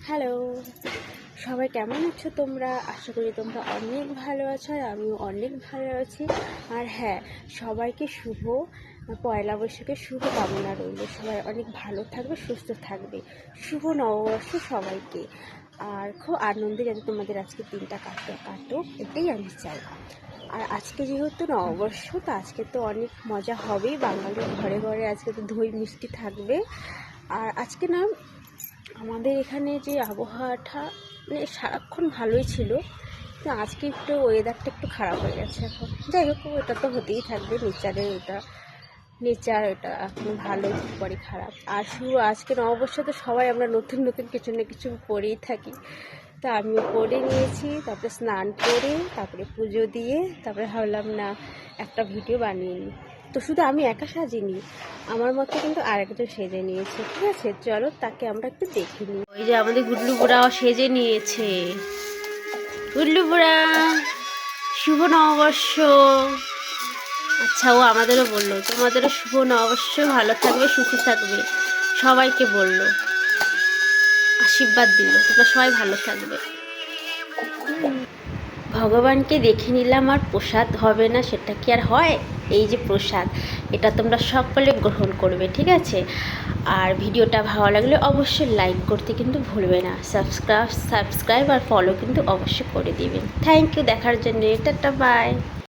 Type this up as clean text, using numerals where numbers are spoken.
Hello, সবাই কেমন আছো তোমরা? আশা করি তোমরা অনেক ভালো আছো, আর আমিও অনেক ভালো আছি। আর হ্যাঁ, সবাইকে শুভ পয়লা বৈশাখের শুভ কামনা রইল। সবাই অনেক ভালো থাকবে, সুস্থ থাকবে। শুভ নববর্ষ সবাইকে। আর খুব আনন্দে যাতে তোমাদের আজকে দিনটা কাটো, এটাই আমি চাই। আর আজকে যেহেতু নববর্ষ, তো আজকে তো অনেক মজা হবেই। বাঙালির ঘরে ঘরে আজকে তো দই মিষ্টি থাকবে। আর আজকে না আমাদের এখানে যে আবহাওয়াটা মানে সারাক্ষণ ভালোই ছিল, তো আজকে একটু ওয়েদারটা একটু খারাপ হয়ে গেছে। এখন যাই হোক, ওটা তো হতেই থাকবে, নেচার এটা এখন ভালো পরে খারাপ। আর শুধু আজকে নববর্ষ, তো সবাই আমরা নতুন নতুন কিছু না কিছু পরেই থাকি। তো আমিও পরে নিয়েছি, তারপরে স্নান করে, তারপরে পুজো দিয়ে, তারপরে ভাবলাম না একটা ভিডিও বানিয়ে নিই। তো শুধু আমি একা সাজিনি, আমার মতো কিন্তু আরেকজন সেজে নিয়েছে। ঠিক আছে, চলো তাকে আমরা একটু দেখে নিই। ওই যে আমাদের গুডলু বুড়াও সেজে নিয়েছে। গুডলু বুড়া, শুভ নববর্ষ। আচ্ছা, ও আমাদেরও বললো তোমাদেরও শুভ নববর্ষ, ভালো থাকবে, সুস্থ থাকবে, সবাইকে বললো, আশীর্বাদ দিল তোমরা সবাই ভালো থাকবে। ভগবানকে দেখে নিলাম, আর প্রসাদ হবে না সেটা কি আর হয়? এই যে প্রসাদ, এটা তোমরা সকলে গ্রহণ করবে, ঠিক আছে? আর ভিডিওটা ভালো লাগলে অবশ্যই লাইক করতে কিন্তু ভুলবে না। সাবস্ক্রাইব আর ফলো কিন্তু অবশ্যই করে দিবেন। থ্যাংক ইউ দেখার জন্য। Tata, by.